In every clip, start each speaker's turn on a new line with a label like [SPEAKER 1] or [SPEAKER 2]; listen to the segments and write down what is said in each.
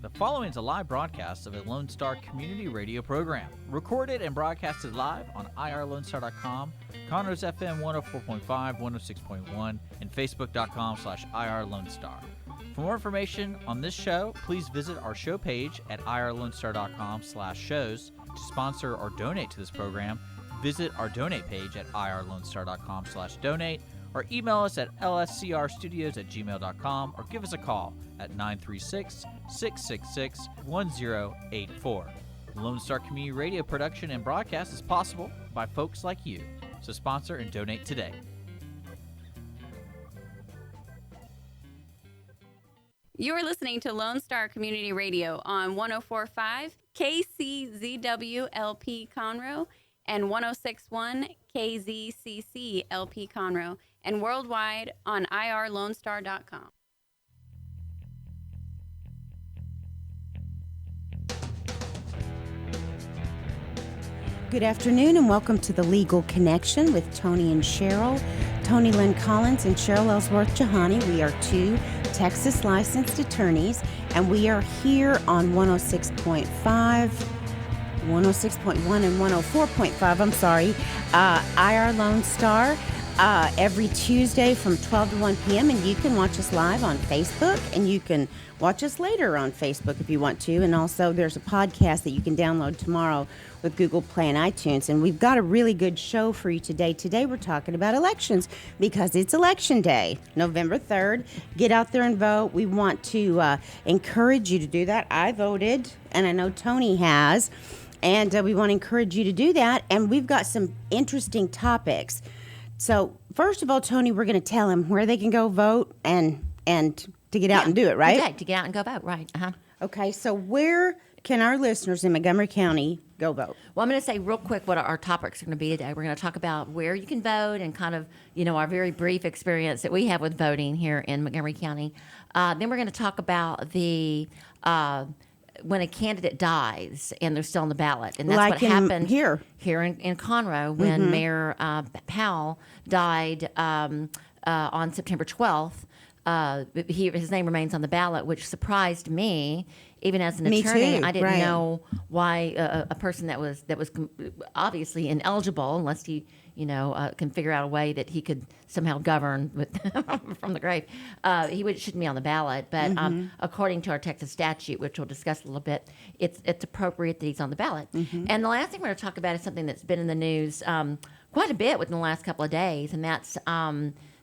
[SPEAKER 1] The following is a live broadcast of a Lone Star community radio program, recorded and broadcasted live on irlonestar.com, Conroe's FM 104.5, 106.1, and facebook.com/irlonestar. For more information on this show, please visit our show page at irlonestar.com/shows. To sponsor or donate to this program, visit our donate page at irlonestar.com/donate, or email us at lscrstudios@gmail.com, or give us a call at 936-666-1084. Lone Star Community Radio production and broadcast is possible by folks like you. So sponsor and donate today.
[SPEAKER 2] You're listening to Lone Star Community Radio on 104.5 KCZW LP Conroe and 106.1 KZCC LP Conroe, and worldwide on irlonestar.com.
[SPEAKER 3] Good afternoon and welcome to The Legal Connection with Tony and Cheryl. Tony Lynn Collins and Cheryl Ellsworth Jahani. We are two Texas licensed attorneys, and we are here on 106.5, 106.1 and 104.5, IR Lone Star, every Tuesday from 12 to 1 p.m. And you can watch us live on Facebook, and you can watch us later on Facebook if you want to. And also there's a podcast that you can download tomorrow with Google Play and iTunes. And we've got a really good show for you today. Today we're talking about elections because it's election day, November 3rd. Get out there and vote. We want to encourage you to do that. I voted, and I know Tony has. And we want to encourage you to do that. And we've got some interesting topics. So first of all, Tony, we're going to tell them where they can go vote and to get out and do it, right?
[SPEAKER 4] Okay, to get out and go vote, right.
[SPEAKER 3] Okay, so where can our listeners in Montgomery County go vote?
[SPEAKER 4] Well, I'm going to say real quick what our topics are going to be today. We're going to talk about where you can vote and kind of, our very brief experience that we have with voting here in Montgomery County. Then we're going to talk about the when a candidate dies and they're still on the ballot. And that's
[SPEAKER 3] like
[SPEAKER 4] what happened
[SPEAKER 3] here
[SPEAKER 4] in Conroe when Mayor Powell died on September 12th. His name remains on the ballot, which surprised me. Even as an attorney,
[SPEAKER 3] too.
[SPEAKER 4] I didn't
[SPEAKER 3] Right.
[SPEAKER 4] know why a person that was obviously ineligible, unless he can figure out a way that he could somehow govern from the grave, shouldn't be on the ballot. But according to our Texas statute, which we'll discuss a little bit, it's appropriate that he's on the ballot. And the last thing we're going to talk about is something that's been in the news quite a bit within the last couple of days, and that's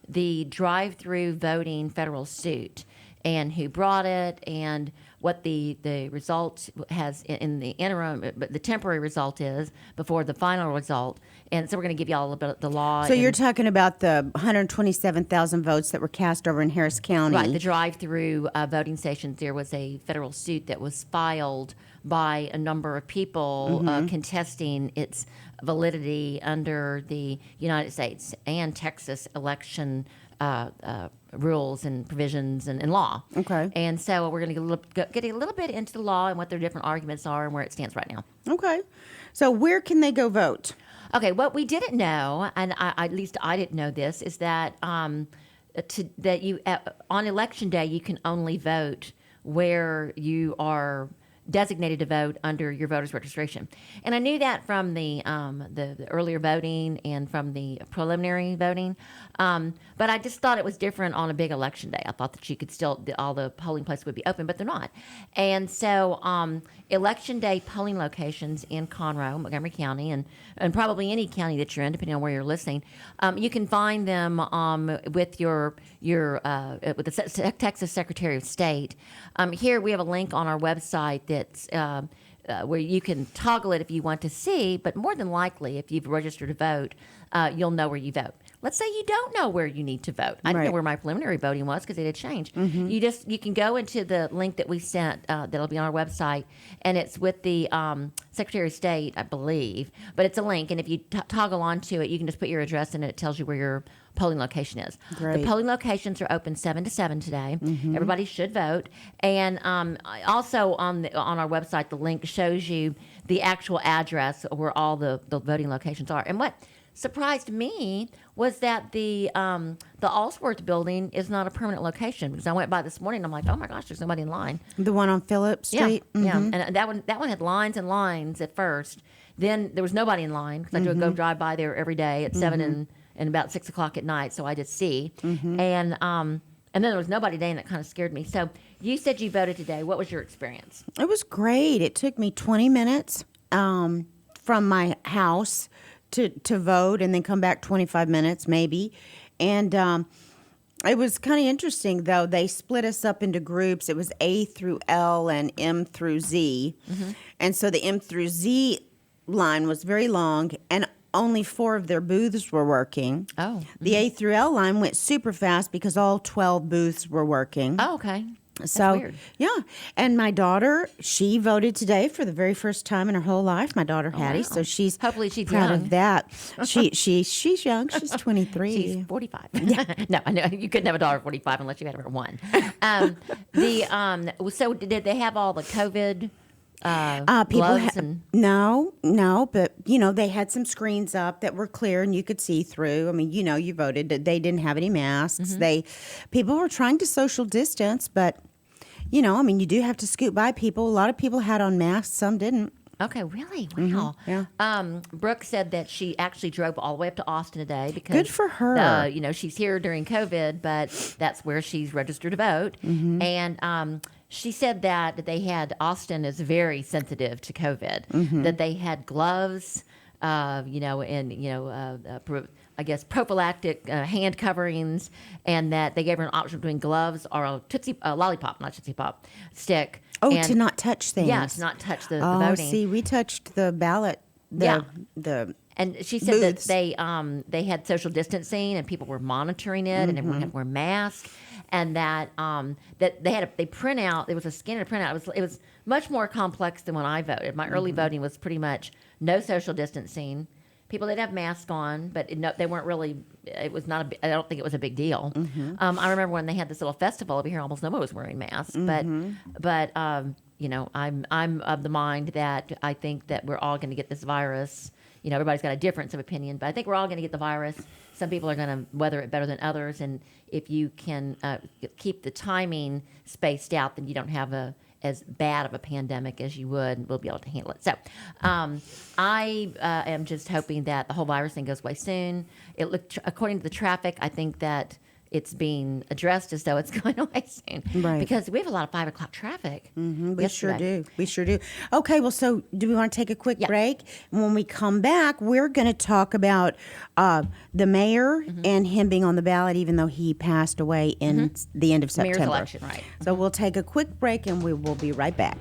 [SPEAKER 4] the drive-through voting federal suit, and who brought it, and what the result has in the interim, but the temporary result is before the final result. And so we're going to give you all a little bit of the law.
[SPEAKER 3] So you're talking about the 127,000 votes that were cast over in Harris County.
[SPEAKER 4] Right, the drive-through voting stations. There was a federal suit that was filed by a number of people contesting its validity under the United States and Texas election rules and provisions and law.
[SPEAKER 3] Okay.
[SPEAKER 4] And so we're going to get a little bit into the law and what their different arguments are and where it stands right now.
[SPEAKER 3] Okay. So where can they go vote?
[SPEAKER 4] Okay, what we didn't know, and at least I didn't know this, is that that you on election day you can only vote where you are designated to vote under your voter's registration. And I knew that from the earlier voting and from the preliminary voting, but I just thought it was different on a big election day. I thought that you could still, all the polling places would be open, but they're not. And so election day polling locations in Conroe, Montgomery County, and probably any county that you're in, depending on where you're listening, you can find them with with the Texas Secretary of State. Here we have a link on our website that's where you can toggle it if you want to see, but more than likely, if you've registered to vote, you'll know where you vote. Let's say you don't know where you need to vote. I didn't know where my preliminary voting was because it had changed. You can go into the link that we sent that'll be on our website, and it's with the Secretary of State, I believe. But it's a link, and if you toggle onto it, you can just put your address in, and it tells you where your polling location is.
[SPEAKER 3] Great.
[SPEAKER 4] The polling locations are open 7 to 7 today. Everybody should vote. And also on our website, the link shows you the actual address where all the voting locations are. And what surprised me was that the Allsworth building is not a permanent location, because I went by this morning and I'm like, oh my gosh, there's nobody in line.
[SPEAKER 3] The one on Phillip Street?
[SPEAKER 4] Yeah, and that one had lines and lines at first. Then there was nobody in line, because I go drive by there every day at 7 and about 6 o'clock at night, so I just see. And then there was nobody today, and that kind of scared me. So you said you voted today. What was your experience?
[SPEAKER 3] It was great. It took me 20 minutes from my house to vote, and then come back 25 minutes maybe. And it was kind of interesting, though. They split us up into groups. It was A through L and M through Z. And so the M through Z line was very long, and only 4 of their booths were working.
[SPEAKER 4] Oh.
[SPEAKER 3] The A through L line went super fast because all 12 booths were working.
[SPEAKER 4] Oh, okay. That's
[SPEAKER 3] So,
[SPEAKER 4] weird.
[SPEAKER 3] yeah. And my daughter, she voted today for the very first time in her whole life, my daughter Hattie.
[SPEAKER 4] wow.
[SPEAKER 3] So she's
[SPEAKER 4] Hopefully she's
[SPEAKER 3] proud
[SPEAKER 4] young.
[SPEAKER 3] of that. She's young. She's 23.
[SPEAKER 4] She's 45. No, I know you couldn't have a daughter at 45 unless you had her at 1. So did they have all the COVID gloves
[SPEAKER 3] No, but they had some screens up that were clear and you could see through. I mean, you voted. They didn't have any masks. People were trying to social distance, but you do have to scoot by people. A lot of people had on masks, some didn't.
[SPEAKER 4] Okay, really? Wow.
[SPEAKER 3] Yeah.
[SPEAKER 4] Brooke said that she actually drove all the way up to Austin today because
[SPEAKER 3] Good for her.
[SPEAKER 4] She's here during COVID, but that's where she's registered to vote. And she said that they had, Austin is very sensitive to COVID, that they had gloves, I guess prophylactic hand coverings, and that they gave her an option between gloves or a lollipop, not Tootsie Pop, stick.
[SPEAKER 3] Oh,
[SPEAKER 4] and,
[SPEAKER 3] to not touch things.
[SPEAKER 4] Yeah, to not touch the
[SPEAKER 3] Oh,
[SPEAKER 4] voting.
[SPEAKER 3] see, we touched the ballot. The
[SPEAKER 4] And she said
[SPEAKER 3] booths.
[SPEAKER 4] that they had social distancing and people were monitoring it, and everyone had to wear masks, and that that they print out. There was a scanner print out. It was much more complex than when I voted. My early voting was pretty much no social distancing. People did have masks on, but they weren't really. It was not. I don't think it was a big deal. I remember when they had this little festival over here. Almost nobody was wearing masks, but I'm of the mind that I think that we're all going to get this virus. Everybody's got a difference of opinion, but I think we're all going to get the virus. Some people are going to weather it better than others, and if you can keep the timing spaced out, then you don't have as bad of a pandemic as you would, and we'll be able to handle it. So I am just hoping that the whole virus thing goes away soon. It looked, according to the traffic, I think that it's being addressed as though it's going away soon.
[SPEAKER 3] Right.
[SPEAKER 4] Because we have a lot of 5 o'clock traffic.
[SPEAKER 3] We sure do. We sure do. Okay, well, so do we want to take a quick break? And when we come back, we're going to talk about the mayor and him being on the ballot, even though he passed away in the end of September.
[SPEAKER 4] Mayor's election, right.
[SPEAKER 3] So we'll take a quick break, and we will be right back.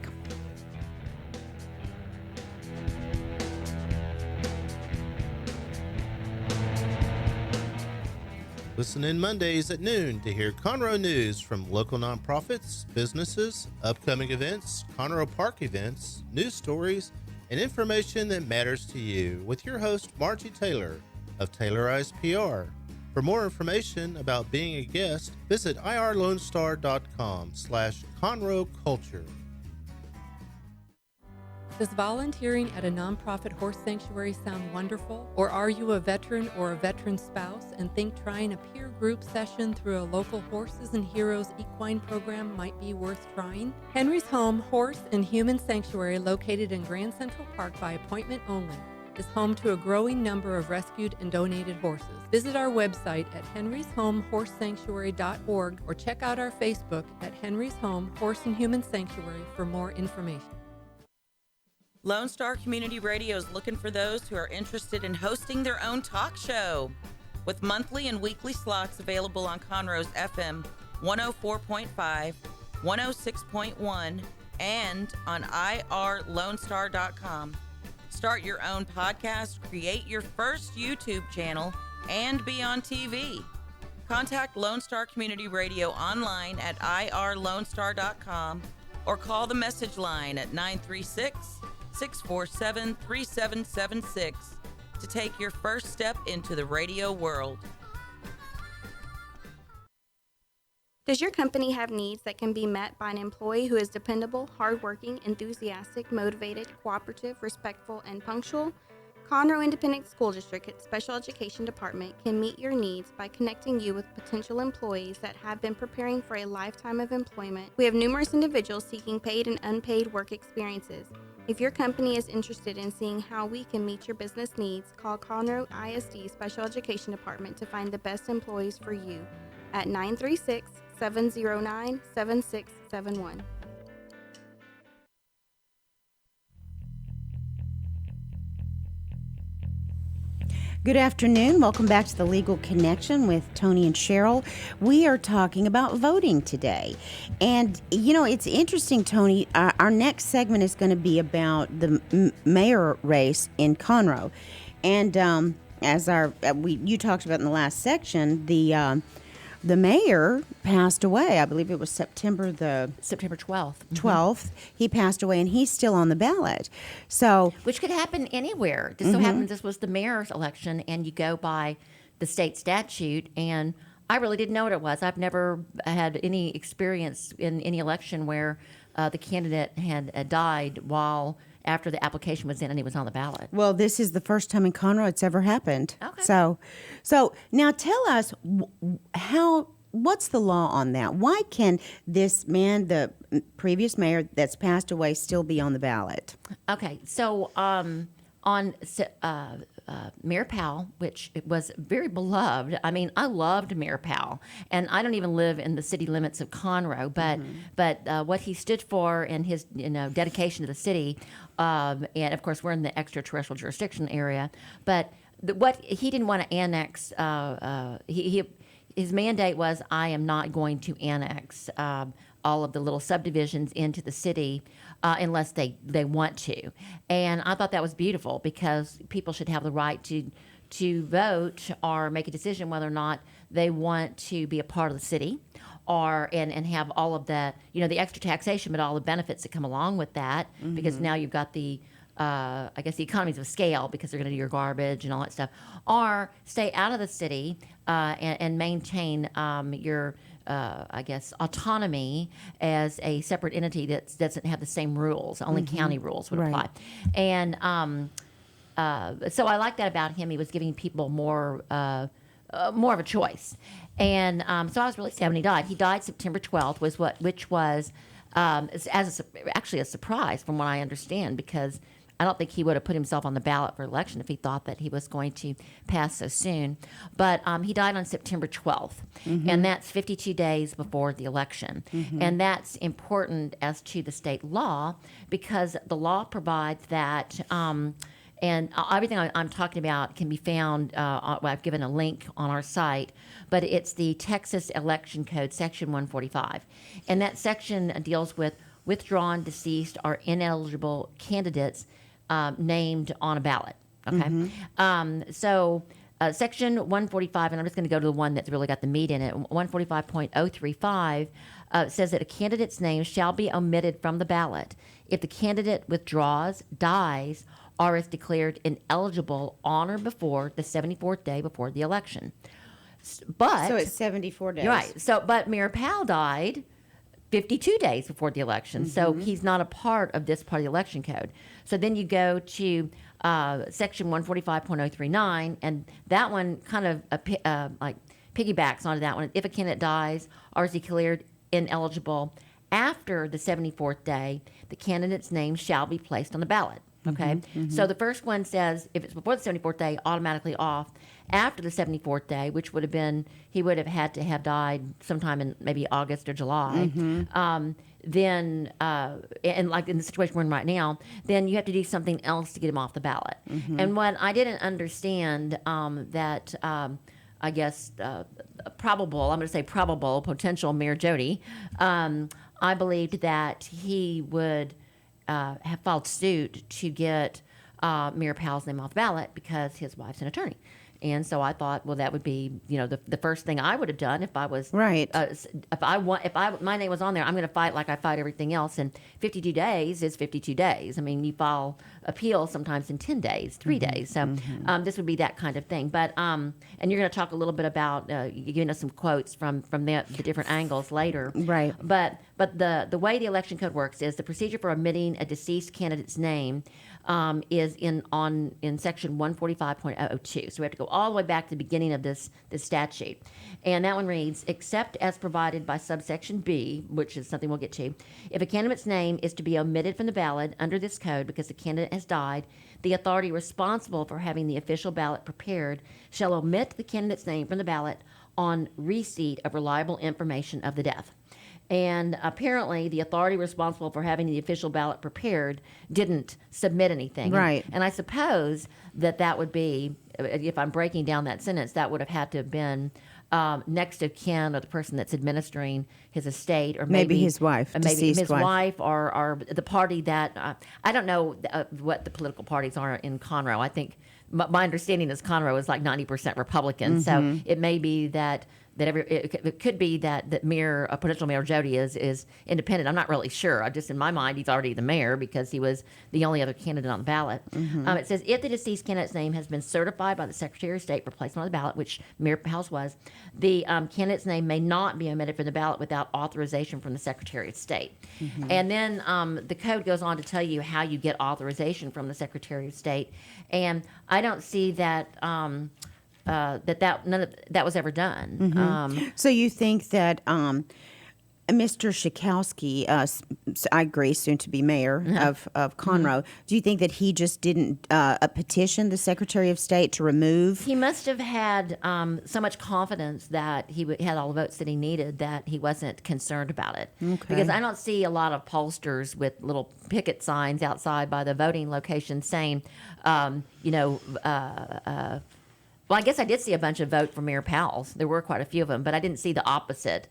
[SPEAKER 5] Listen in Mondays at noon to hear Conroe news from local nonprofits, businesses, upcoming events, Conroe Park events, news stories, and information that matters to you with your host, Margie Taylor of Taylorized PR. For more information about being a guest, visit irlonestar.com/Conroe Culture.
[SPEAKER 6] Does volunteering at a nonprofit horse sanctuary sound wonderful? Or are you a veteran or a veteran spouse and think trying a peer group session through a local Horses and Heroes equine program might be worth trying? Henry's Home Horse and Human Sanctuary, located in Grand Central Park by appointment only, is home to a growing number of rescued and donated horses. Visit our website at henryshomehorsesanctuary.org or check out our Facebook at Henry's Home Horse and Human Sanctuary for more information.
[SPEAKER 7] Lone Star Community Radio is looking for those who are interested in hosting their own talk show. With monthly and weekly slots available on Conroe's FM 104.5, 106.1, and on irlonestar.com. Start your own podcast, create your first YouTube channel, and be on TV. Contact Lone Star Community Radio online at irlonestar.com or call the message line at 936-647-3776 to take your first step into the radio world.
[SPEAKER 8] Does your company have needs that can be met by an employee who is dependable, hardworking, enthusiastic, motivated, cooperative, respectful, and punctual? Conroe Independent School District Special Education Department can meet your needs by connecting you with potential employees that have been preparing for a lifetime of employment. We have numerous individuals seeking paid and unpaid work experiences. If your company is interested in seeing how we can meet your business needs, call Conroe ISD Special Education Department to find the best employees for you at 936-709-7671.
[SPEAKER 3] Good afternoon. Welcome back to the Legal Connection with Tony and Cheryl. We are talking about voting today. And, you know, it's interesting, Tony. Our next segment is going to be about the mayor race in Conroe. And as you talked about in the last section, the mayor passed away. I believe it was September
[SPEAKER 4] 12th.
[SPEAKER 3] 12th. He passed away, and he's still on the ballot. So,
[SPEAKER 4] Which could happen anywhere. Just so happens this was the mayor's election, and you go by the state statute, and I really didn't know what it was. I've never had any experience in any election where the candidate had died after the application was in and he was on the ballot.
[SPEAKER 3] well, this is the first time in Conroe it's ever happened.
[SPEAKER 4] Okay.
[SPEAKER 3] So now tell us what's the law on that? Why can this man, the previous mayor that's passed away, still be on the ballot?
[SPEAKER 4] Okay, so Mayor Powell, which was very beloved. I mean, I loved Mayor Powell, and I don't even live in the city limits of Conroe, but what he stood for and his dedication to the city, and of course we're in the extraterrestrial jurisdiction area, but what he didn't want to annex. His mandate was, I am not going to annex all of the little subdivisions into the city unless they want to. And I thought that was beautiful because people should have the right to vote or make a decision whether or not they want to be a part of the city and have all of the, the extra taxation, but all the benefits that come along with that, because now you've got the I guess the economies of scale because they're going to do your garbage and all that stuff, or stay out of the city and maintain your, I guess, autonomy as a separate entity that doesn't have the same rules. Only county rules would apply. And so I like that about him. He was giving people more of a choice. And so I was really sad when he died. He died September 12th, which was actually a surprise from what I understand, because I don't think he would have put himself on the ballot for election if he thought that he was going to pass so soon. But he died on September 12th, and that's 52 days before the election. And that's important as to the state law because the law provides that, and everything I'm talking about can be found, I've given a link on our site, but it's the Texas Election Code, Section 145. And that section deals with withdrawn, deceased, or ineligible candidates named on a ballot. Okay. So Section 145, and I'm just going to go to the one that's really got the meat in it. 145.035 says that a candidate's name shall be omitted from the ballot if the candidate withdraws, dies, or is declared ineligible on or before the 74th day before the election. But
[SPEAKER 3] So it's 74 days.
[SPEAKER 4] right. So, but Mayor Powell died 52 days before the election, so he's not a part of this part of the election code. So then you go to Section 145.039, and that one kind of like piggybacks onto that one. If a candidate dies or is declared ineligible after the 74th day, the candidate's name shall be placed on the ballot. Okay, so the first one says if it's before the 74th day, automatically off. After the 74th day, which would have been, he would have had to have died sometime in maybe August or July. Then, and like in the situation we're in right now, then you have to do something else to get him off the ballot. And what I didn't understand that, I guess, probable, I'm going to say probable, potential Mayor Jody, I believed that he would have filed suit to get Mayor Powell's name off the ballot because his wife's an attorney. And so I thought, well, that would be, the first thing I would have done if I was
[SPEAKER 3] Right.
[SPEAKER 4] My name was on there. I'm going to fight like I fight everything else. And 52 days is 52 days. I mean, you file appeal sometimes in 10 days, 3 days. So this would be that kind of thing. But and you're going to talk a little bit about giving us some quotes from the different angles later.
[SPEAKER 3] Right.
[SPEAKER 4] But the way the election code works is the procedure for omitting a deceased candidate's name is in section 145.002. So we have to go all the way back to the beginning of this statute. And that one reads, except as provided by subsection B, which is something we'll get to, if a candidate's name is to be omitted from the ballot under this code because the candidate has died, the authority responsible for having the official ballot prepared shall omit the candidate's name from the ballot on receipt of reliable information of the death. And apparently, the authority responsible for having the official ballot prepared didn't submit anything.
[SPEAKER 3] Right.
[SPEAKER 4] And I suppose that would be, if I'm breaking down that sentence, that would have had to have been next of kin or the person that's administering his estate, or maybe
[SPEAKER 3] his wife,
[SPEAKER 4] maybe
[SPEAKER 3] deceased
[SPEAKER 4] his wife, or the party that I don't know what the political parties are in Conroe. I think my understanding is Conroe is like 90% Republican, so it may be that it could be that potential Mayor Jody is independent. I'm not really sure. Just in my mind, he's already the mayor because he was the only other candidate on the ballot. It says, if the deceased candidate's name has been certified by the Secretary of State for placement on the ballot, which Mayor Powell's was, the candidate's name may not be omitted from the ballot without authorization from the Secretary of State. And then the code goes on to tell you how you get authorization from the Secretary of State. And I don't see that... none of that was ever done.
[SPEAKER 3] So you think that Mr. Schakowsky, I agree, soon to be mayor of Conroe, do you think that he just didn't petition the Secretary of State to remove?
[SPEAKER 4] He must have had so much confidence that he had all the votes that he needed that he wasn't concerned about it.
[SPEAKER 3] Okay.
[SPEAKER 4] Because I don't see a lot of pollsters with little picket signs outside by the voting location saying, well, I guess I did see a bunch of vote for Mayor Powell's. There were quite a few of them, but I didn't see the opposite.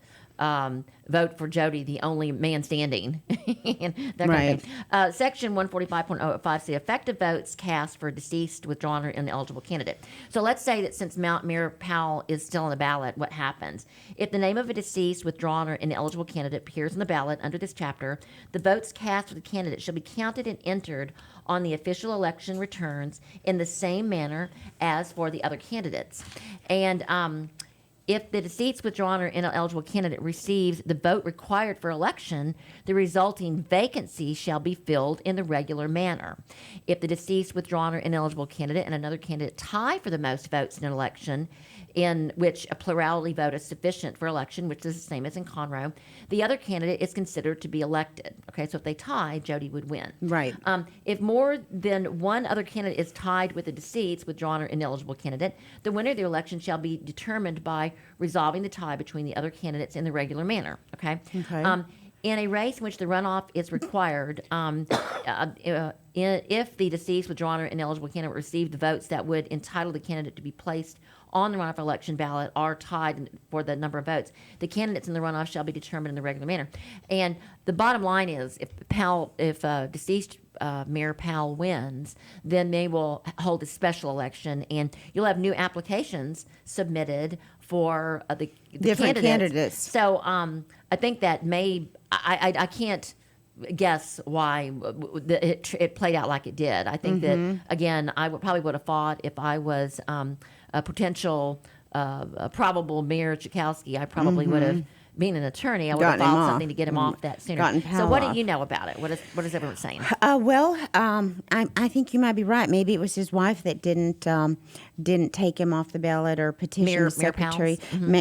[SPEAKER 4] Vote for Jody, the only man standing. And that kind of thing. Section 145.05 the effective votes cast for deceased, withdrawn, or ineligible candidate. So let's say that since Mayor Powell is still on the ballot, what happens? If the name of a deceased, withdrawn, or ineligible candidate appears on the ballot under this chapter, the votes cast for the candidate shall be counted and entered on the official election returns in the same manner as for the other candidates. And if the deceased, withdrawn, or ineligible candidate receives the vote required for election, the resulting vacancy shall be filled in the regular manner. If the deceased, withdrawn, or ineligible candidate and another candidate tie for the most votes in an election, in which a plurality vote is sufficient for election, which is the same as in Conroe, the other candidate is considered to be elected. Okay, so if they tie, Jody would win.
[SPEAKER 3] Right.
[SPEAKER 4] If more than one other candidate is tied with the deceased, withdrawn, or ineligible candidate, the winner of the election shall be determined by resolving the tie between the other candidates in the regular manner. Okay. In a race in which the runoff is required, if the deceased, withdrawn, or ineligible candidate received the votes that would entitle the candidate to be placed on the runoff election ballot are tied for the number of votes, the candidates in the runoff shall be determined in the regular manner. And the bottom line is, if deceased Mayor Powell wins, then they will hold a special election, and you'll have new applications submitted for the
[SPEAKER 3] different candidates.
[SPEAKER 4] So I think that I can't guess why it played out like it did. I think that, again, I probably would have fought if I was a potential probable Mayor Schakowsky. I probably would have, being an attorney, I would have filed something to get him off that sooner. So what do you know about it? What is everyone saying?
[SPEAKER 3] I think you might be right. Maybe it was his wife that didn't take him off the ballot or petition the secretary.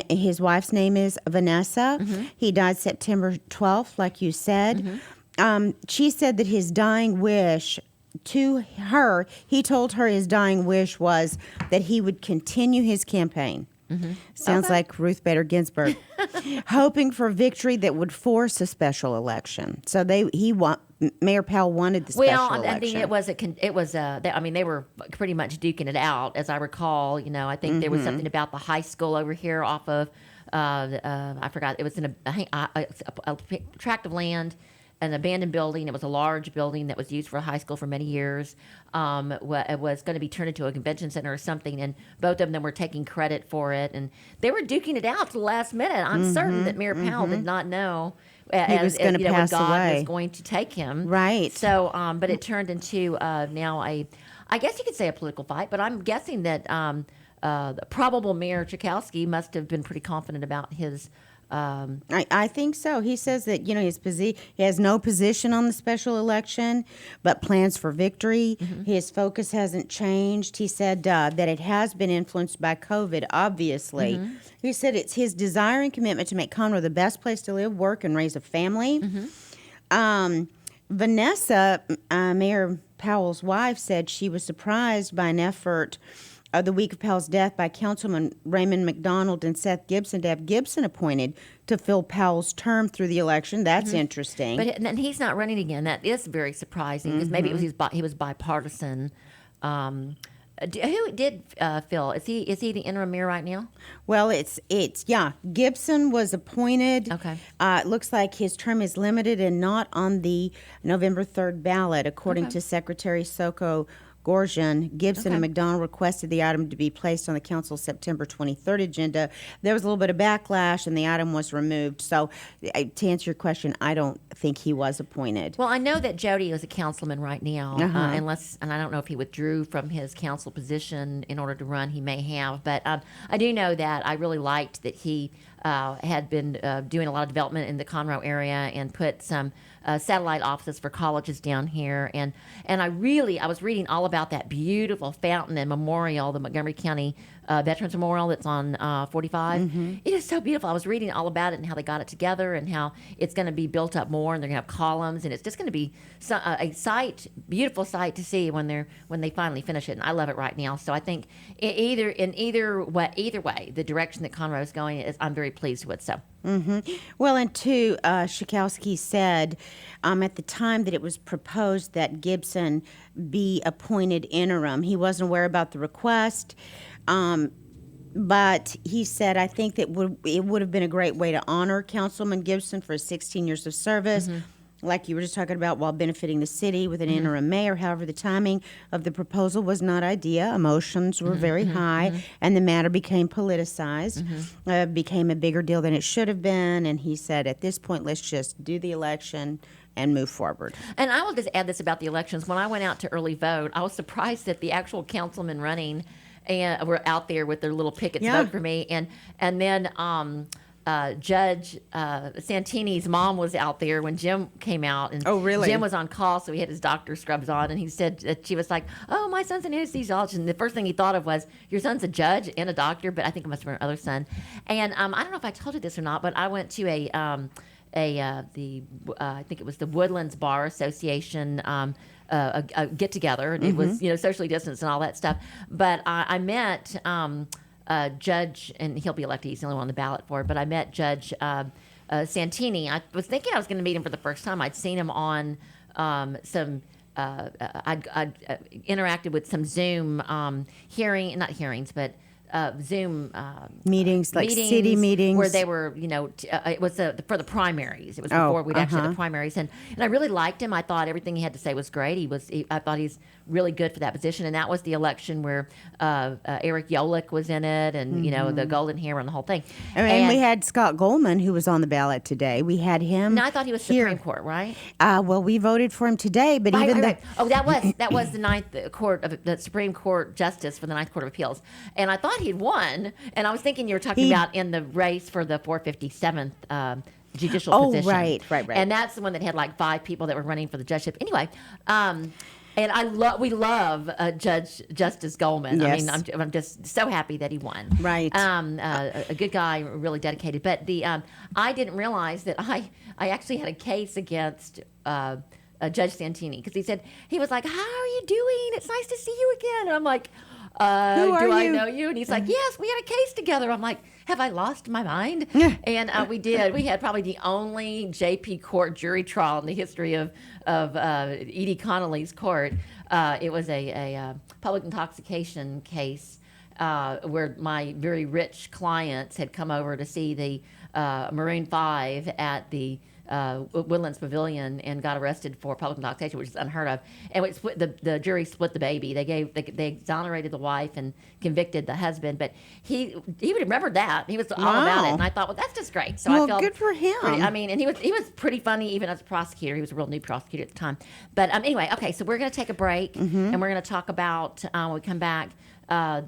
[SPEAKER 3] His wife's name is Vanessa. He died September 12th, like you said. She said that his dying wish to her, he told her his dying wish was that he would continue his campaign. Sounds like Ruth Bader Ginsburg, hoping for victory that would force a special election. So Mayor Powell wanted the special election.
[SPEAKER 4] Well, I mean, they were pretty much duking it out, as I recall. I think there was something about the high school over here off of, I forgot, it was in a tract of land. an abandoned building. It was a large building that was used for a high school for many years. It was going to be turned into a convention center or something, and both of them were taking credit for it. And they were duking it out to the last minute. I'm certain that Mayor Powell did not know
[SPEAKER 3] He was going to pass
[SPEAKER 4] when God
[SPEAKER 3] away.
[SPEAKER 4] was going to take him.
[SPEAKER 3] Right.
[SPEAKER 4] So, but it turned into now I guess you could say a political fight, but I'm guessing that the probable Mayor Chakowski must have been pretty confident about his.
[SPEAKER 3] I think so. He says that he has no position on the special election, but plans for victory. His focus hasn't changed. He said that it has been influenced by COVID. Obviously, he said it's his desire and commitment to make Conroe the best place to live, work, and raise a family. Vanessa, Mayor Powell's wife, said she was surprised by an effort the week of Powell's death by Councilman Raymond McDonald and Seth Gibson to have Gibson appointed to fill Powell's term through the election. That's interesting.
[SPEAKER 4] But and he's not running again. That is very surprising because maybe it was he was bipartisan. Who did Phil? Is he the interim mayor right now?
[SPEAKER 3] Well, it's Gibson was appointed.
[SPEAKER 4] Okay.
[SPEAKER 3] It looks like his term is limited and not on the November 3rd ballot, according to Secretary Soko Gorgian. Gibson and McDonald requested the item to be placed on the council's September 23rd agenda. There was a little bit of backlash, and the item was removed. So, to answer your question, I don't think he was appointed.
[SPEAKER 4] Well, I know that Jody is a councilman right now, and I don't know if he withdrew from his council position in order to run. He may have, but I do know that I really liked that he had been doing a lot of development in the Conroe area and put some satellite offices for colleges down here, and I was reading all about that beautiful fountain and memorial, the Montgomery County Veterans Memorial that's on 45. It is so beautiful. I was reading all about it and how they got it together and how it's going to be built up more, and they're going to have columns, and it's just going to be a beautiful sight to see when they finally finish it. And I love it right now. So I think either way, the direction that Conroe is going is, I'm very pleased with. So.
[SPEAKER 3] Well, and two, Chakowski said at the time that it was proposed that Gibson be appointed interim, he wasn't aware about the request, but he said, I think that it would have been a great way to honor Councilman Gibson for his 16 years of service. Like you were just talking about, while benefiting the city with an interim mayor. However, the timing of the proposal was not ideal. Emotions were very high, and the matter became politicized, became a bigger deal than it should have been. And he said, at this point, let's just do the election and move forward.
[SPEAKER 4] And I will just add this about the elections. When I went out to early vote, I was surprised that the actual councilmen running and were out there with their little pickets vote for me. And then Judge Santini's mom was out there when Jim came out, and Jim was on call, so he had his doctor scrubs on, and he said that she was like, "Oh, my son's an anesthesiologist," and the first thing he thought of was, "Your son's a judge and a doctor," but I think it must have been her other son. And I don't know if I told you this or not, but I went to I think it was the Woodlands Bar Association a get together, and it was socially distanced and all that stuff. But I met. Judge, and he'll be elected. He's the only one on the ballot for it. But I met Judge Santini. I was thinking I was going to meet him for the first time. I'd seen him on some. I'd interacted with some Zoom not hearings, but Zoom
[SPEAKER 3] meetings, like city meetings,
[SPEAKER 4] where they were, it was for the primaries. It was before we'd actually had the primaries, and I really liked him. I thought everything he had to say was great. I thought he's really good for that position, and that was the election where Eric Yolich was in it, and the golden hair and the whole thing.
[SPEAKER 3] And we had Scott Goldman, who was on the ballot today. We had him.
[SPEAKER 4] No, I thought he was
[SPEAKER 3] here.
[SPEAKER 4] Supreme Court, right?
[SPEAKER 3] Well, we voted for him today, but
[SPEAKER 4] right. Oh, that was the Ninth Court of the Supreme Court Justice for the Ninth Court of Appeals, and I thought he'd won. And I was thinking you were talking about in the race for the 457th judicial position.
[SPEAKER 3] Right.
[SPEAKER 4] And that's the one that had like 5 people that were running for the judgeship. Anyway, and we love Judge Justice Goldman.
[SPEAKER 3] Yes.
[SPEAKER 4] I mean, I'm just so happy that he won.
[SPEAKER 3] Right.
[SPEAKER 4] A good guy, really dedicated. But I didn't realize that I actually had a case against Judge Santini, because he was like, "How are you doing? It's nice to see you again." And I'm like,
[SPEAKER 3] Who are
[SPEAKER 4] do I
[SPEAKER 3] you?
[SPEAKER 4] know you? And he's like, "Yes, we had a case together." I'm like, have I lost my mind? And we did. We had probably the only J.P. Court jury trial in the history of Edie Connolly's court. It was a public intoxication case where my very rich clients had come over to see the Maroon 5 at the Woodlands Pavilion and got arrested for public intoxication, which is unheard of. And the jury split the baby. They exonerated the wife and convicted the husband, but he remembered that. He was all about it, and I thought, well, that's just great. So
[SPEAKER 3] Well,
[SPEAKER 4] I felt
[SPEAKER 3] good for him.
[SPEAKER 4] and he was pretty funny even as a prosecutor. He was a real new prosecutor at the time. But anyway, okay, so we're going to take a break, and we're going to talk about when we come back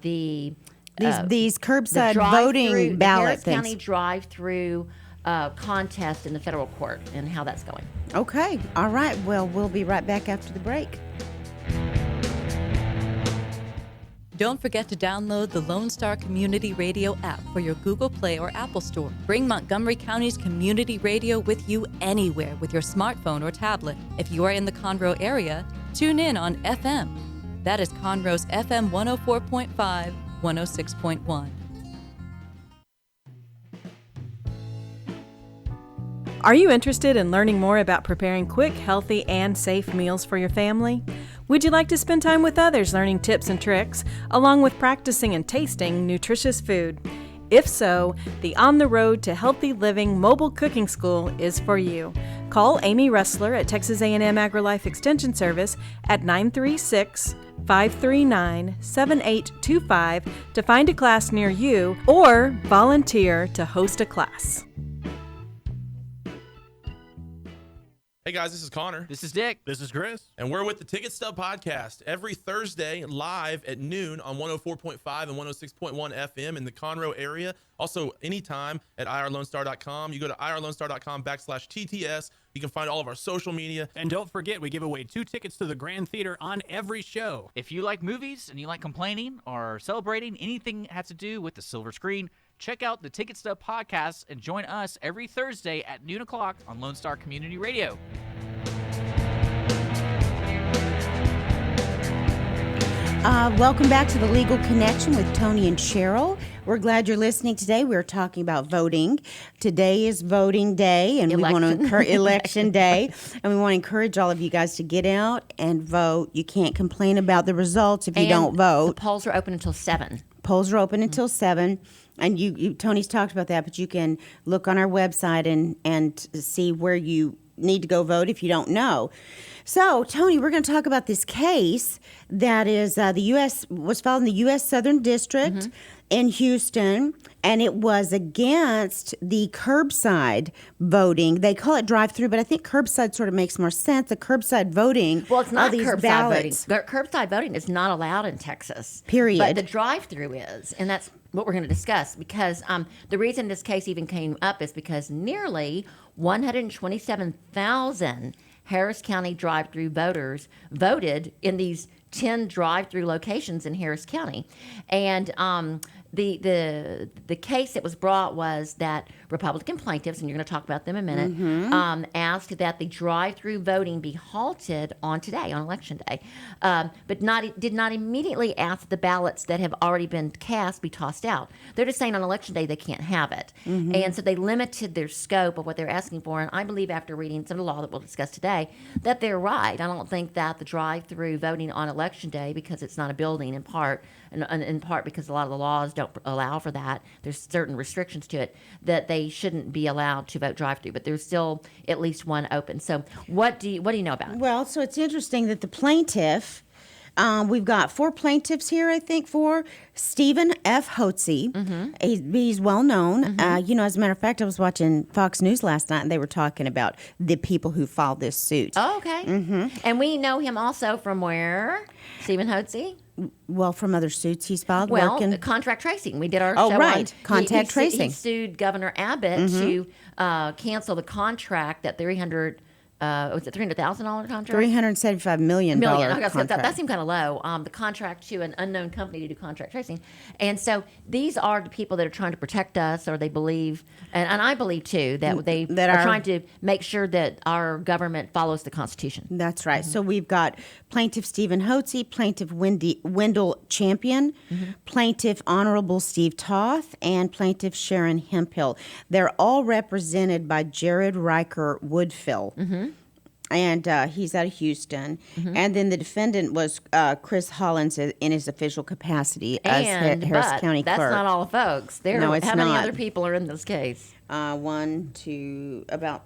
[SPEAKER 4] these
[SPEAKER 3] curbside
[SPEAKER 4] the
[SPEAKER 3] voting ballot
[SPEAKER 4] Harris
[SPEAKER 3] things.
[SPEAKER 4] County drive-through contest in the federal court and how that's going.
[SPEAKER 3] Okay. All right. Well, we'll be right back after the break.
[SPEAKER 9] Don't forget to download the Lone Star Community Radio app for your Google Play or Apple Store. Bring Montgomery County's community radio with you anywhere with your smartphone or tablet. If you are in the Conroe area, tune in on FM. That is Conroe's FM 104.5, 106.1.
[SPEAKER 10] Are you interested in learning more about preparing quick, healthy, and safe meals for your family? Would you like to spend time with others learning tips and tricks, along with practicing and tasting nutritious food? If so, the On the Road to Healthy Living Mobile Cooking School is for you. Call Amy Ressler at Texas A&M AgriLife Extension Service at 936-539-7825 to find a class near you or volunteer to host a class.
[SPEAKER 11] Hey guys, this is Connor.
[SPEAKER 1] This is Dick.
[SPEAKER 12] This is Chris.
[SPEAKER 11] And we're with the Ticket Stub Podcast every Thursday live at noon on 104.5 and 106.1 FM in the Conroe area. Also, anytime at irlonestar.com. You go to irlonestar.com/TTS. You can find all of our social media.
[SPEAKER 12] And don't forget, we give away 2 tickets to the Grand Theater on every show.
[SPEAKER 1] If you like movies and you like complaining or celebrating anything that has to do with the silver screen, check out the Ticket Stub Podcast and join us every Thursday at noon o'clock on Lone Star Community Radio.
[SPEAKER 3] Welcome back to the Legal Connection with Tony and Cheryl. We're glad you're listening today. We're talking about voting. Today is voting day, and we want to encourage election day, and we want to encourage all of you guys to get out and vote. You can't complain about the results if you don't vote.
[SPEAKER 4] The polls are open until 7.
[SPEAKER 3] Polls are open until 7. And you Tony's talked about that, but you can look on our website and see where you need to go vote if you don't know. So, Tony, we're going to talk about this case that is was filed in the U.S. Southern District in Houston, and it was against the curbside voting. They call it drive-through, but I think curbside sort of makes more sense. The curbside voting.
[SPEAKER 4] Well, it's not curbside
[SPEAKER 3] ballots.
[SPEAKER 4] voting. Curbside voting is not allowed in Texas.
[SPEAKER 3] Period.
[SPEAKER 4] But the drive-through is, and that's what we're going to discuss, because the reason this case even came up is because nearly 127,000 Harris County drive-through voters voted in these 10 drive-through locations in Harris County. And the case that was brought was that Republican plaintiffs, and you're going to talk about them in a minute, asked that the drive-through voting be halted on Election Day, but did not immediately ask that the ballots that have already been cast be tossed out. They're just saying on Election Day they can't have it. And so they limited their scope of what they're asking for, and I believe after reading some of the law that we'll discuss today, that they're right. I don't think that the drive-through voting on Election Day, because it's not a building in part, and in part because a lot of the laws don't allow for that, there's certain restrictions to it, that they shouldn't be allowed to vote drive-through, but there's still at least one open. So what do you know about it?
[SPEAKER 3] Well, so it's interesting that the plaintiff, we've got 4 plaintiffs here, I think, for Stephen F. Hotze. He's well known. As a matter of fact, I was watching Fox News last night, and they were talking about the people who filed this suit.
[SPEAKER 4] Oh, okay. And we know him also from where? Stephen Hotze?
[SPEAKER 3] Well, from other suits he's filed.
[SPEAKER 4] Well, contract tracing. We did our
[SPEAKER 3] show
[SPEAKER 4] right.
[SPEAKER 3] Contact tracing.
[SPEAKER 4] He sued Governor Abbott to cancel the contract, that was it $300,000 contract?
[SPEAKER 3] $375 million contract.
[SPEAKER 4] That seemed kind of low. The contract to an unknown company to do contract tracing. And so these are the people that are trying to protect us, or they believe, and I believe too, that they are trying to make sure that our government follows the Constitution.
[SPEAKER 3] That's right. So we've got Plaintiff Stephen Hotze, Plaintiff Wendell Champion, Plaintiff Honorable Steve Toth, and Plaintiff Sharon Hemphill. They're all represented by Jared Riker Woodfill. And he's out of Houston. And then the defendant was Chris Hollins in his official capacity as Harris County Clerk.
[SPEAKER 4] That's not all, folks. How many other people are in this case?
[SPEAKER 3] About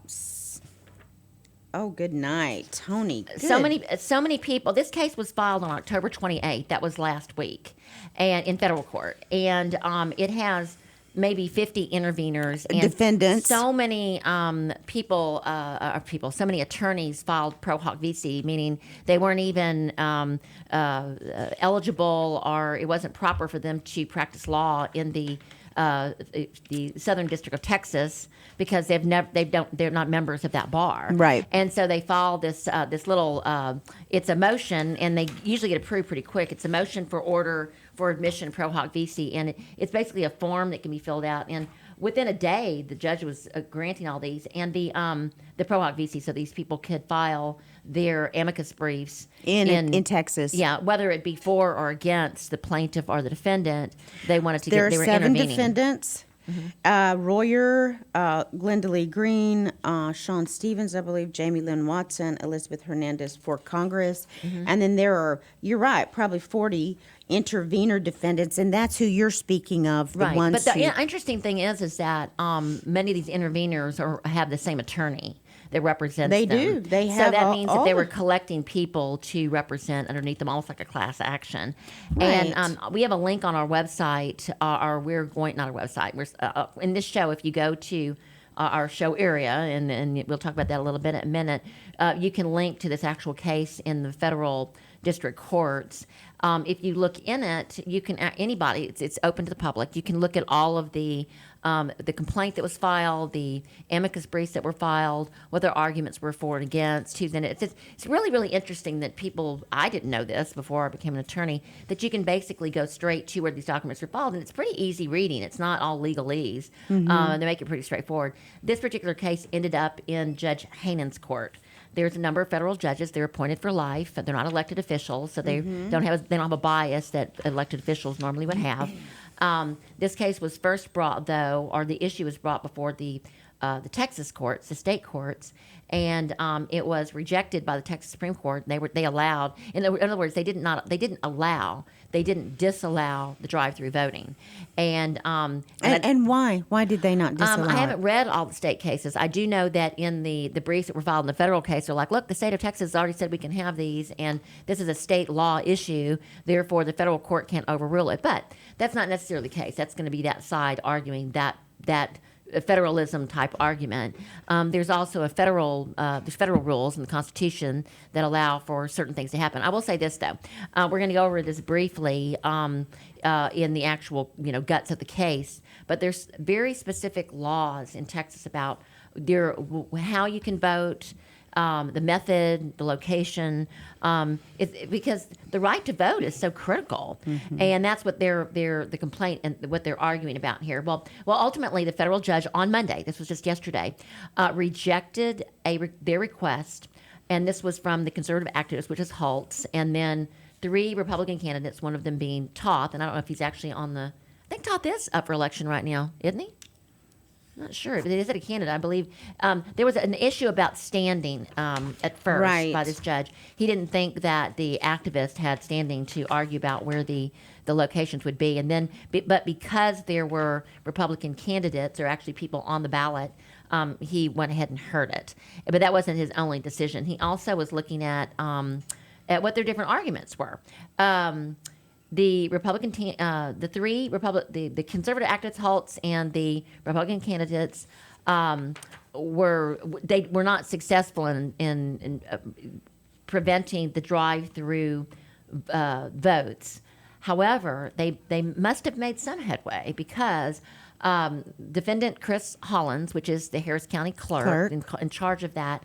[SPEAKER 3] Oh, good night, Tony.
[SPEAKER 4] So
[SPEAKER 3] Good.
[SPEAKER 4] many people. This case was filed on October 28th. That was last week, and in federal court, and it has maybe 50 interveners and
[SPEAKER 3] Defendants.
[SPEAKER 4] So many so many attorneys filed pro hoc vici, meaning they weren't even eligible, or it wasn't proper for them to practice law in the Southern District of Texas, because they're not members of that bar,
[SPEAKER 3] Right.
[SPEAKER 4] And so they filed this little it's a motion, and they usually get approved pretty quick. It's a motion for order for admission pro hoc vici, and it's basically a form that can be filled out, and within a day the judge was granting all these, and the pro hoc vici, so these people could file their amicus briefs
[SPEAKER 3] in Texas.
[SPEAKER 4] Yeah, whether it be for or against the plaintiff or the defendant, they wanted to
[SPEAKER 3] There
[SPEAKER 4] they
[SPEAKER 3] are
[SPEAKER 4] were
[SPEAKER 3] 7
[SPEAKER 4] intervening.
[SPEAKER 3] defendants. Royer, Glenda Lee Green, Sean Stevens, I believe, Jamie Lynn Watson, Elizabeth Hernandez for Congress. And then there are, you're right, probably 40 intervener defendants, and that's who you're speaking of, the
[SPEAKER 4] Right,
[SPEAKER 3] ones
[SPEAKER 4] but the
[SPEAKER 3] who...
[SPEAKER 4] interesting thing is that many of these interveners have the same attorney that represents
[SPEAKER 3] They
[SPEAKER 4] them.
[SPEAKER 3] do. They
[SPEAKER 4] so
[SPEAKER 3] have
[SPEAKER 4] that
[SPEAKER 3] all-
[SPEAKER 4] means that
[SPEAKER 3] all
[SPEAKER 4] they
[SPEAKER 3] the-
[SPEAKER 4] were collecting people to represent underneath them, almost like a class action.
[SPEAKER 3] Right.
[SPEAKER 4] And we have a link on our website, or we're going, not our website, we're in this show, if you go to our show area, and we'll talk about that a little bit in a minute, you can link to this actual case in the federal district courts. If you look in it, you can, anybody, it's open to the public. You can look at all of the complaint that was filed, the amicus briefs that were filed, what their arguments were for and against, who's in it. It's really, really interesting that people, I didn't know this before I became an attorney, that you can basically go straight to where these documents are filed, and it's pretty easy reading. It's not all legalese. They make it pretty straightforward. This particular case ended up in Judge Hanen's court. There's a number of federal judges. They're appointed for life. They're not elected officials, so they don't have a bias that elected officials normally would have. This case was first brought, though, or the issue was brought before the Texas courts, the state courts, and it was rejected by the Texas Supreme Court. They allowed, in other words, they didn't disallow the drive-through voting, and
[SPEAKER 3] why? Why did they not disallow
[SPEAKER 4] I haven't
[SPEAKER 3] it?
[SPEAKER 4] read all the state cases. I do know that in the briefs that were filed in the federal case, they're like, look, the state of Texas already said we can have these, and this is a state law issue, therefore the federal court can't overrule it. But that's not necessarily the case. That's going to be that side arguing that federalism type argument. There's also there's federal rules in the Constitution that allow for certain things to happen. I will say this, though. We're going to go over this briefly in the actual guts of the case, but there's very specific laws in Texas about how you can vote, the method, the location, because the right to vote is so critical, and that's what the complaint and what they're arguing about here. Well, ultimately, the federal judge on Monday, this was just yesterday, rejected their request, and this was from the conservative activist, which is Holtz, and then 3 Republican candidates, one of them being Toth, and I don't know if he's actually I think Toth is up for election right now, isn't he? Not sure, but it is a candidate, I believe. There was an issue about standing at first
[SPEAKER 3] Right.
[SPEAKER 4] by this judge. He didn't think that the activist had standing to argue about where the locations would be, and then, but because there were Republican candidates, or actually people on the ballot, he went ahead and heard it. But that wasn't his only decision. He also was looking at what their different arguments were. The Republican, the conservative activists, Holtz, and the Republican candidates were not successful in preventing the drive-through votes. However, they must have made some headway, because defendant Chris Hollins, which is the Harris County clerk. In charge of that,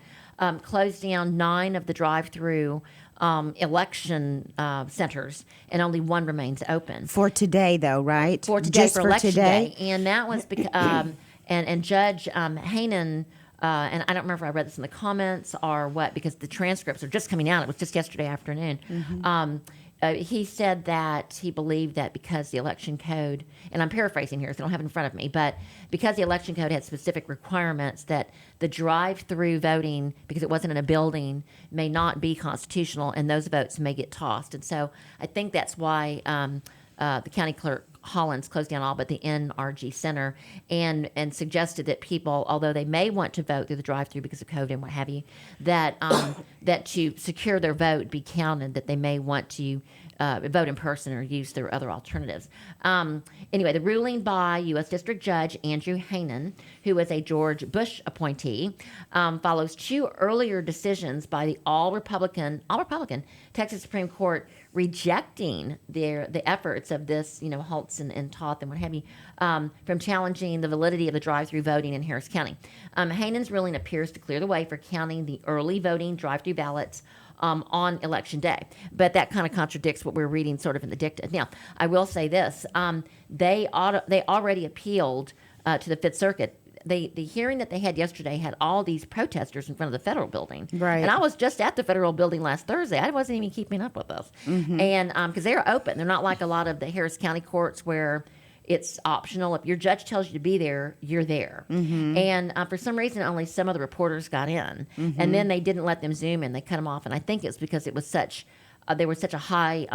[SPEAKER 4] closed down 9 of the drive-through election centers, and only 1 remains open.
[SPEAKER 3] For today, though, right?
[SPEAKER 4] For today,
[SPEAKER 3] Just
[SPEAKER 4] for
[SPEAKER 3] for
[SPEAKER 4] election
[SPEAKER 3] today?
[SPEAKER 4] day. And that was because, and Judge Hanen, and I don't remember if I read this in the comments or what, because the transcripts are just coming out. It was just yesterday afternoon. He said that he believed that because the election code, and I'm paraphrasing here, so I don't have it in front of me, but because the election code had specific requirements that the drive-through voting, because it wasn't in a building, may not be constitutional, and those votes may get tossed. And so I think that's why the county clerk Hollins closed down all but the NRG Center, and suggested that people, although they may want to vote through the drive-through because of COVID and what have you, that that to secure their vote be counted, that they may want to vote in person or use their other alternatives. Anyway, the ruling by U.S. District Judge Andrew Hanen, who was a George Bush appointee, follows 2 earlier decisions by the all Republican Texas Supreme Court rejecting the efforts of this, Holtz and Toth and what have you, from challenging the validity of the drive-through voting in Harris County. Hanen's ruling appears to clear the way for counting the early voting drive-through ballots on Election Day. But that kind of contradicts what we're reading sort of in the dicta. Now, I will say this. They already appealed to the Fifth Circuit. The hearing that they had yesterday had all these protesters in front of the federal building.
[SPEAKER 3] Right.
[SPEAKER 4] And I was just at the federal building last Thursday. I wasn't even keeping up with this.
[SPEAKER 3] Mm-hmm.
[SPEAKER 4] And because they're open. They're not like a lot of the Harris County courts where it's optional. If your judge tells you to be there, you're there.
[SPEAKER 3] Mm-hmm.
[SPEAKER 4] And for some reason, only some of the reporters got in.
[SPEAKER 3] Mm-hmm.
[SPEAKER 4] And then they didn't let them Zoom in. They cut them off. And I think it's because it was such... there was such a high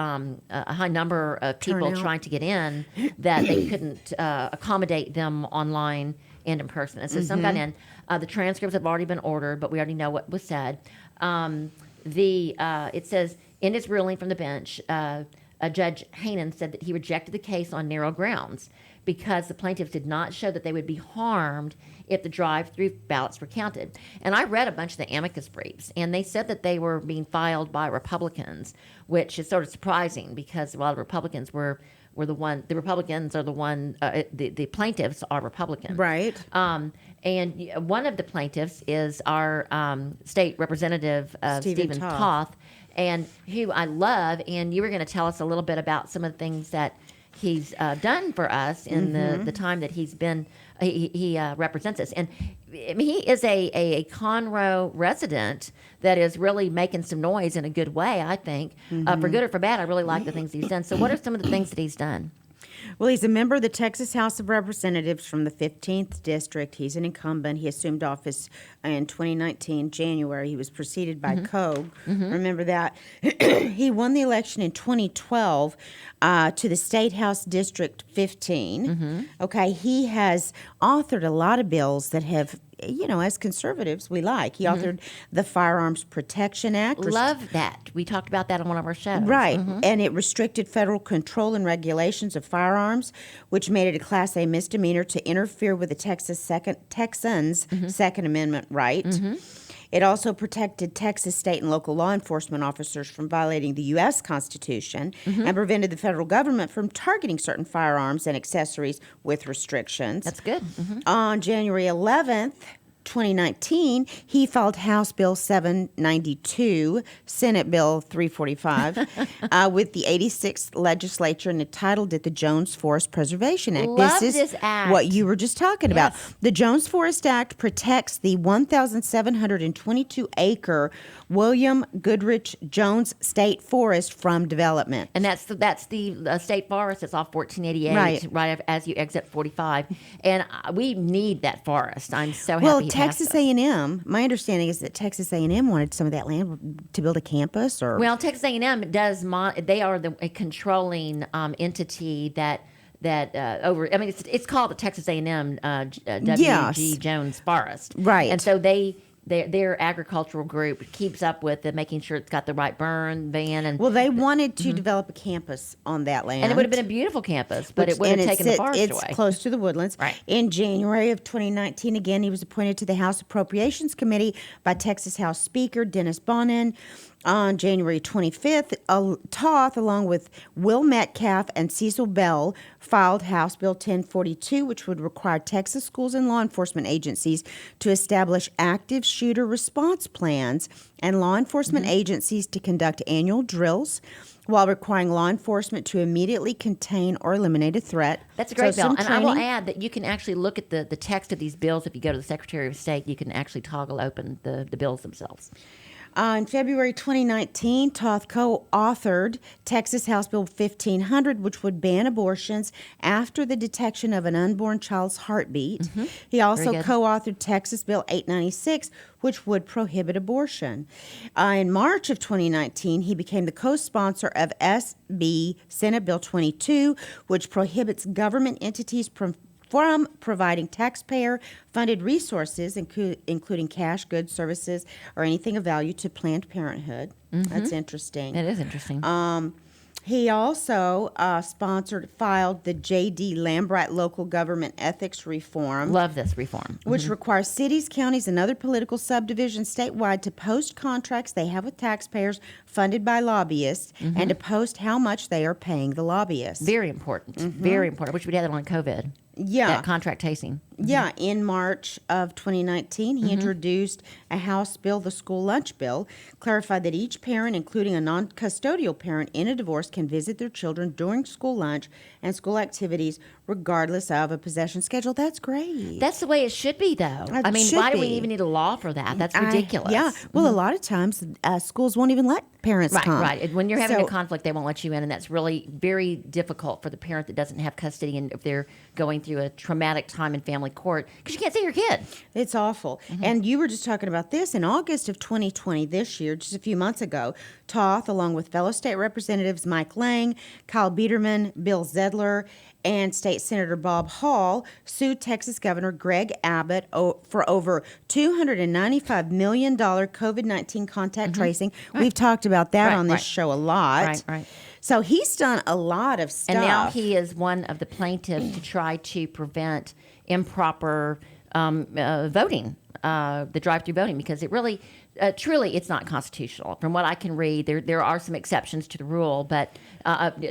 [SPEAKER 4] number of people
[SPEAKER 3] Turnout.
[SPEAKER 4] trying to get in that they couldn't accommodate them online and in person. And so some got in. The transcripts have already been ordered, but we already know what was said. It says, in his ruling from the bench, Judge Hanen said that he rejected the case on narrow grounds because the plaintiffs did not show that they would be harmed if the drive-through ballots were counted. And I read a bunch of the amicus briefs, and they said that they were being filed by Republicans, which is sort of surprising because a lot of Republicans were the Republicans are the one, the plaintiffs are Republican.
[SPEAKER 3] Right.
[SPEAKER 4] And one of the plaintiffs is our state representative, Stephen Toth, and who I love. And you were going to tell us a little bit about some of the things that he's done for us in the time that he's been, he represents us. And I mean, he is a Conroe resident that is really making some noise in a good way, I think. For good or for bad, I really like the things he's done. So what are some of the things that he's done?
[SPEAKER 3] Well, he's a member of the Texas House of Representatives from the 15th District. He's an incumbent. He assumed office in 2019, January. He was preceded by Koch. Remember that? He won the election in 2012 to the State House District 15. Okay, he has authored a lot of bills that have, as conservatives, we like. He authored the Firearms Protection Act.
[SPEAKER 4] Love that. We talked about that on one of our shows.
[SPEAKER 3] Right. And it restricted federal control and regulations of firearms, which made it a Class A misdemeanor to interfere with the Texans' Second Amendment right. It also protected Texas state and local law enforcement officers from violating the U.S. Constitution and prevented the federal government from targeting certain firearms and accessories with restrictions.
[SPEAKER 4] That's good.
[SPEAKER 3] On January 11th, 2019, he filed House Bill 792, Senate Bill 345, with the 86th legislature and entitled it the Jones Forest Preservation Act.
[SPEAKER 4] Love
[SPEAKER 3] this is
[SPEAKER 4] this act.
[SPEAKER 3] what you were just talking about. The Jones Forest Act protects the 1,722-acre William Goodrich Jones State Forest from development.
[SPEAKER 4] And that's the state forest that's off 1488, right as you exit 45. And we need that forest. I'm so happy he
[SPEAKER 3] Texas
[SPEAKER 4] passed it.
[SPEAKER 3] A&M, my understanding is that Texas A&M wanted some of that land to build a campus. Well,
[SPEAKER 4] Texas A&M does. They are a controlling entity that over. I mean, it's called the Texas A&M W.G. Jones Forest,
[SPEAKER 3] right?
[SPEAKER 4] And so their agricultural group keeps up with it, making sure it's got the right burn ban. And
[SPEAKER 3] they wanted to develop a campus on that land,
[SPEAKER 4] and it would have been a beautiful campus, but it would have taken the forest away.
[SPEAKER 3] It's close to the woodlands.
[SPEAKER 4] Right.
[SPEAKER 3] In January of 2019, again, he was appointed to the House Appropriations Committee by Texas House Speaker Dennis Bonnen. On January 25th, Toth, along with Will Metcalf and Cecil Bell, filed House Bill 1042, which would require Texas schools and law enforcement agencies to establish active shooter response plans and law enforcement agencies to conduct annual drills while requiring law enforcement to immediately contain or eliminate a threat.
[SPEAKER 4] That's a great bill. And I will add that you can actually look at the text of these bills. If you go to the Secretary of State, you can actually toggle open the bills themselves.
[SPEAKER 3] In February 2019, Toth co-authored Texas House Bill 1500, which would ban abortions after the detection of an unborn child's heartbeat. He also
[SPEAKER 4] good.
[SPEAKER 3] co-authored Texas Bill 896, which would prohibit abortion. In March of 2019, he became the co-sponsor of SB Senate Bill 22, which prohibits government entities from providing taxpayer-funded resources, including cash, goods, services, or anything of value to Planned Parenthood. That's interesting.
[SPEAKER 4] It is interesting.
[SPEAKER 3] He also filed the J.D. Lambright Local Government Ethics Reform.
[SPEAKER 4] Love this reform.
[SPEAKER 3] Which requires cities, counties, and other political subdivisions statewide to post contracts they have with taxpayers funded by lobbyists and to post how much they are paying the lobbyists.
[SPEAKER 4] Very important. Very important. Which we had that on COVID.
[SPEAKER 3] Yeah.
[SPEAKER 4] That contract tasting.
[SPEAKER 3] Yeah, in March of 2019, he introduced a House bill, the School Lunch Bill, clarified that each parent, including a non-custodial parent in a divorce, can visit their children during school lunch and school activities regardless of a possession schedule. That's great.
[SPEAKER 4] That's the way it should be, though.
[SPEAKER 3] It
[SPEAKER 4] I mean,
[SPEAKER 3] should
[SPEAKER 4] why do we
[SPEAKER 3] be.
[SPEAKER 4] even need a law for that? That's ridiculous.
[SPEAKER 3] Yeah. Well, a lot of times schools won't even let parents come.
[SPEAKER 4] Right. When you're having
[SPEAKER 3] So-
[SPEAKER 4] a conflict, they won't let you in, and that's really very difficult for the parent that doesn't have custody and if they're going through a traumatic time in family court because you can't see your kid.
[SPEAKER 3] It's awful. And you were just talking about this in August of 2020, this year, just a few months ago. Toth, along with fellow state representatives Mike Lang, Kyle Biederman, Bill Zedler, and State Senator Bob Hall, sued Texas Governor Greg Abbott for over $295 million COVID-19 contact tracing. We've talked about that on this show a lot.
[SPEAKER 4] Right.
[SPEAKER 3] So he's done a lot of stuff.
[SPEAKER 4] And now he is one of the plaintiffs to try to prevent improper voting, the drive-through voting, because it really, truly, it's not constitutional. From what I can read, there are some exceptions to the rule, but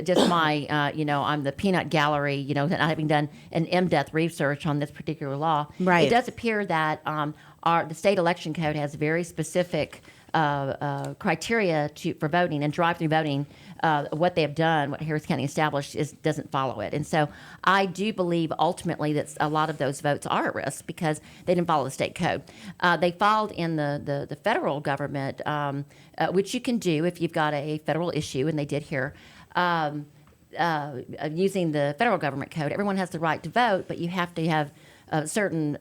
[SPEAKER 4] just my, I'm the peanut gallery, not having done an in-depth research on this particular law.
[SPEAKER 3] Right.
[SPEAKER 4] It does appear that the state election code has very specific criteria for voting, and drive-through voting, what they have done, what Harris County established, doesn't follow it. And so I do believe ultimately that a lot of those votes are at risk because they didn't follow the state code. They filed in the federal government, which you can do if you've got a federal issue, and they did here. Using the federal government code, everyone has the right to vote, but you have to have certain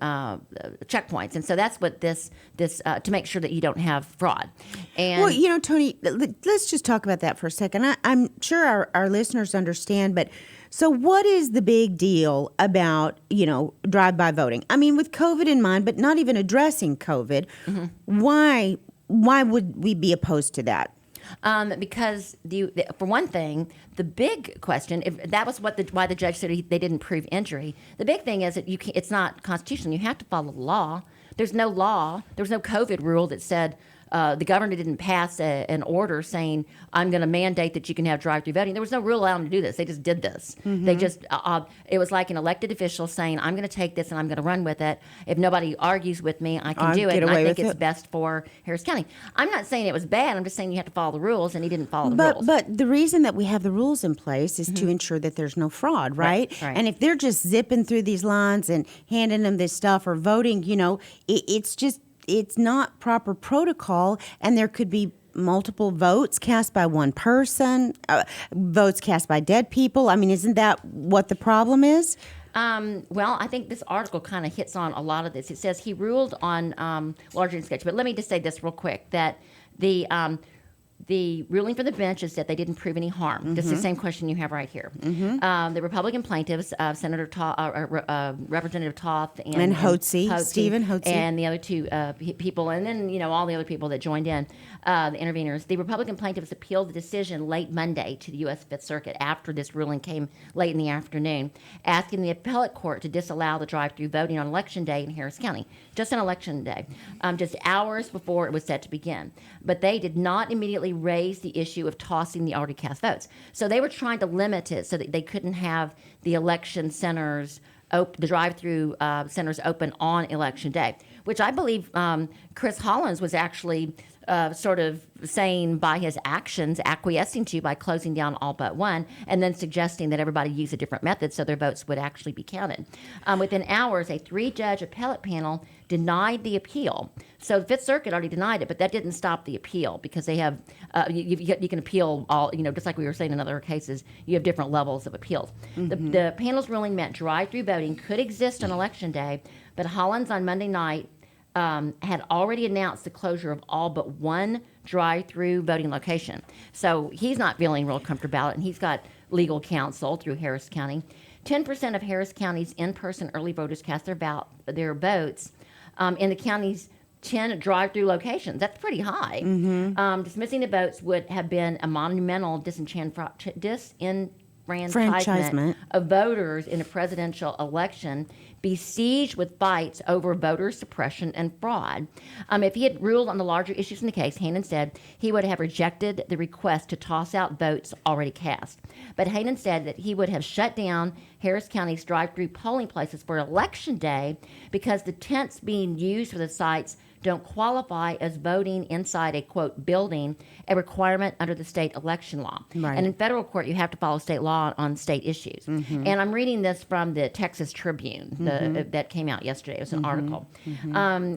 [SPEAKER 4] checkpoints, and so that's what this to make sure that you don't have fraud. And
[SPEAKER 3] well, Tony, let's just talk about that for a second. I'm sure our listeners understand, but so what is the big deal about drive-by voting? I mean, with COVID in mind, but not even addressing COVID, why would we be opposed to that?
[SPEAKER 4] Because for one thing, the big question, if that was why the judge said they didn't prove injury. The big thing is that it's not constitutional. You have to follow the law. There's no law. There was no COVID rule that said the governor didn't pass an order saying, I'm going to mandate that you can have drive-through voting. There was no rule allowing them to do this. They just did this. They just, it was like an elected official saying, I'm going to take this and I'm going to run with it. If nobody argues with me, I can do it. And I think it's best for Harris County. I'm not saying it was bad. I'm just saying you have to follow the rules, and he didn't follow the rules.
[SPEAKER 3] But the reason that we have the rules in place is to ensure that there's no fraud, right?
[SPEAKER 4] Right.
[SPEAKER 3] And if they're just zipping through these lines and handing them this stuff or voting, it's not proper protocol, and there could be multiple votes cast by one person, votes cast by dead people. I mean, isn't that what the problem is?
[SPEAKER 4] Well, I think this article kind of hits on a lot of this. It says he ruled on larger in sketch, but let me just say this real quick, that the ruling for the bench is that they didn't prove any harm. Just the same question you have right here. The Republican plaintiffs, Representative Toth and
[SPEAKER 3] Hotze, Stephen Hotze,
[SPEAKER 4] and the other two people, and then all the other people that joined in, the interveners. The Republican plaintiffs appealed the decision late Monday to the U.S. Fifth Circuit after this ruling came late in the afternoon, asking the appellate court to disallow the drive-through voting on Election Day in Harris County, just on Election Day, just hours before it was set to begin. But they did not immediately raise the issue of tossing the already cast votes. So they were trying to limit it so that they couldn't have the election centers, the drive-through centers open on Election Day, which I believe Chris Hollins was actually sort of saying by his actions, acquiescing to by closing down all but one, and then suggesting that everybody use a different method so their votes would actually be counted. Within hours, a 3-judge appellate panel denied the appeal. So the Fifth Circuit already denied it, but that didn't stop the appeal because they have you can appeal all, just like we were saying in other cases, you have different levels of appeals. The panel's ruling meant drive-through voting could exist on Election Day, but Hollins on Monday night had already announced the closure of all but one drive-through voting location. So he's not feeling real comfortable about it, and he's got legal counsel through Harris County. 10% of Harris County's in-person early voters cast their votes in the county's 10 drive-through locations. That's pretty high. Dismissing the votes would have been a monumental disenfranchisement of voters in a presidential election besieged with fights over voter suppression and fraud. If he had ruled on the larger issues in the case, Haanen said he would have rejected the request to toss out votes already cast. But Haanen said that he would have shut down Harris County's drive-through polling places for Election Day because the tents being used for the sites don't qualify as voting inside a, quote, building, a requirement under the state election law.
[SPEAKER 3] Right.
[SPEAKER 4] And in federal court, you have to follow state law on state issues. And I'm reading this from the Texas Tribune that came out yesterday. It was an article.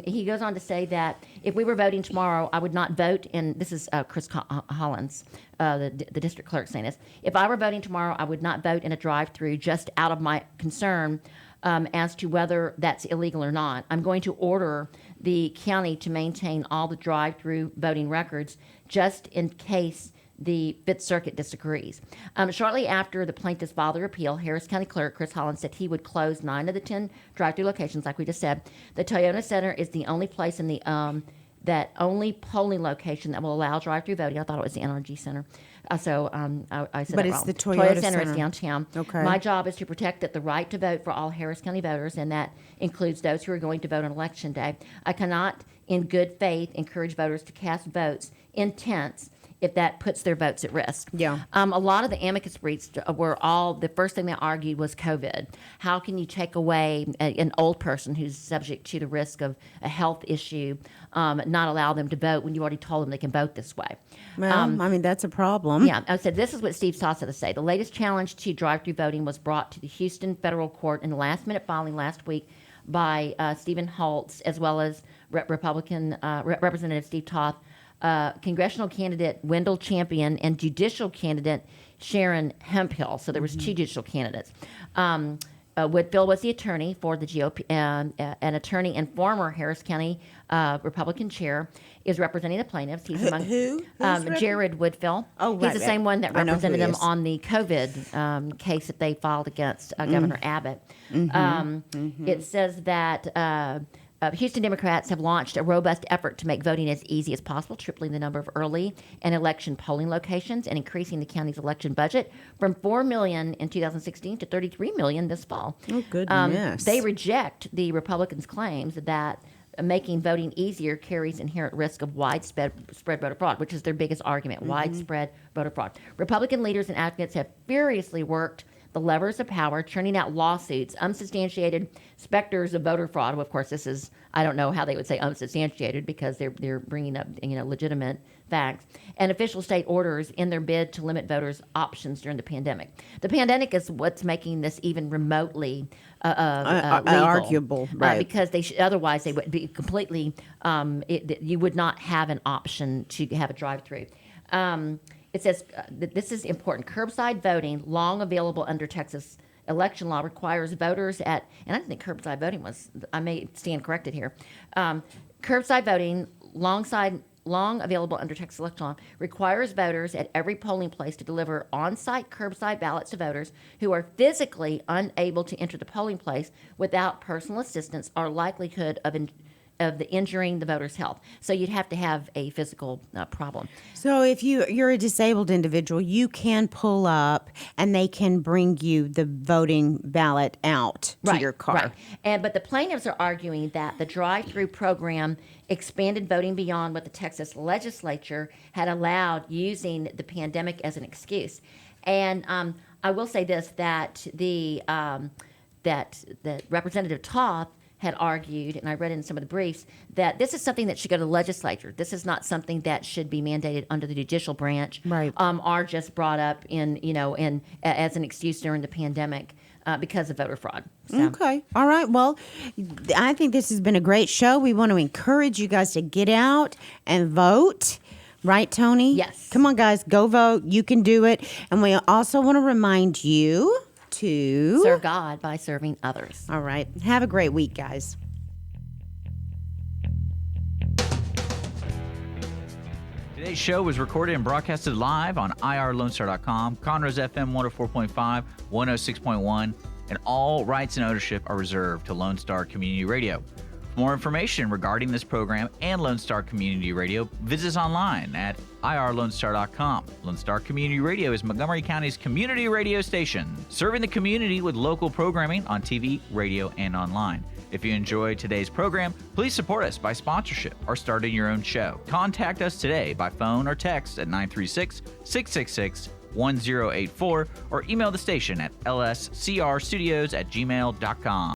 [SPEAKER 4] He goes on to say that if we were voting tomorrow, I would not vote in, this is Chris Hollins, the district clerk saying this, if I were voting tomorrow, I would not vote in a drive-through just out of my concern as to whether that's illegal or not. I'm going to order the county to maintain all the drive-through voting records just in case the Fifth Circuit disagrees. Shortly after the plaintiffs filed their appeal, Harris County Clerk Chris Hollins said he would close 9 of the 10 drive-through locations, like we just said. The Toyota Center is the only place in the that only polling location that will allow drive-through voting. I thought it was the NRG Center. I said
[SPEAKER 3] But
[SPEAKER 4] that
[SPEAKER 3] it's
[SPEAKER 4] wrong.
[SPEAKER 3] the Toyota
[SPEAKER 4] Center is
[SPEAKER 3] Center.
[SPEAKER 4] downtown.
[SPEAKER 3] Okay.
[SPEAKER 4] My job is to protect the right to vote for all Harris County voters, and that includes those who are going to vote on Election Day. I cannot, in good faith, encourage voters to cast votes in tents if that puts their votes at risk.
[SPEAKER 3] Yeah.
[SPEAKER 4] A lot of the amicus briefs were all, the first thing they argued was COVID. How can you take away an old person who's subject to the risk of a health issue, not allow them to vote when you already told them they can vote this way?
[SPEAKER 3] Well, that's a problem.
[SPEAKER 4] Yeah, I said this is what Steve Stoss had to say. The latest challenge to drive-through voting was brought to the Houston federal court in the last-minute filing last week by Stephen Holtz, as well as Representative Steve Toth, congressional candidate Wendell Champion, and judicial candidate Sharon Hemphill. So there was 2 judicial candidates. Whitfield was the attorney for the GOP, an attorney and former Harris County Republican chair, is representing the plaintiffs. He's among
[SPEAKER 3] Who?
[SPEAKER 4] Jared Whitfield.
[SPEAKER 3] Oh,
[SPEAKER 4] he's
[SPEAKER 3] right,
[SPEAKER 4] the
[SPEAKER 3] right.
[SPEAKER 4] same one that
[SPEAKER 3] I know who
[SPEAKER 4] represented
[SPEAKER 3] he
[SPEAKER 4] them
[SPEAKER 3] is.
[SPEAKER 4] on the COVID case that they filed against Governor Abbott. It says that Houston Democrats have launched a robust effort to make voting as easy as possible, tripling the number of early and election polling locations and increasing the county's election budget from $4 million in 2016 to $33 million this fall.
[SPEAKER 3] Oh, goodness.
[SPEAKER 4] They reject the Republicans' claims that making voting easier carries inherent risk of widespread voter fraud, which is their biggest argument, widespread voter fraud. Republican leaders and advocates have furiously worked the levers of power, churning out lawsuits, unsubstantiated specters of voter fraud. Well, of course, this is, I don't know how they would say unsubstantiated because they're bringing up, legitimate facts, and official state orders in their bid to limit voters' options during the pandemic. The pandemic is what's making this even remotely legal,
[SPEAKER 3] arguable, right?
[SPEAKER 4] Because otherwise they would be completely, you would not have an option to have a drive-through. It says that this is important. Curbside voting, long available under Texas election law, requires voters and I didn't think curbside voting was, I may stand corrected here. Curbside voting, long available under Texas election law, requires voters at every polling place to deliver on-site curbside ballots to voters who are physically unable to enter the polling place without personal assistance or likelihood of the injuring the voter's health. So you'd have to have a physical problem.
[SPEAKER 3] So if you're a disabled individual, you can pull up and they can bring you the voting ballot out to your car.
[SPEAKER 4] Right. But the plaintiffs are arguing that the drive-through program expanded voting beyond what the Texas legislature had allowed, using the pandemic as an excuse. And I will say this, that that Representative Toth had argued, and I read in some of the briefs, that this is something that should go to the legislature. This is not something that should be mandated under the judicial branch,
[SPEAKER 3] Right.
[SPEAKER 4] Or just brought up as an excuse during the pandemic because of voter fraud. So.
[SPEAKER 3] Okay. All right. Well, I think this has been a great show. We want to encourage you guys to get out and vote. Right, Tony?
[SPEAKER 4] Yes.
[SPEAKER 3] Come on, guys. Go vote. You can do it. And we also want to remind you to
[SPEAKER 4] Serve God by serving others.
[SPEAKER 3] All right. Have a great week, guys.
[SPEAKER 1] Today's show was recorded and broadcasted live on irlonestar.com, Conroe's FM 104.5, 106.1, and all rights and ownership are reserved to Lone Star Community Radio. For more information regarding this program and Lone Star Community Radio, visit us online at irlonestar.com. Lone Star Community Radio is Montgomery County's community radio station, serving the community with local programming on TV, radio, and online. If you enjoyed today's program, please support us by sponsorship or starting your own show. Contact us today by phone or text at 936-666-1084 or email the station at lscrstudios@gmail.com.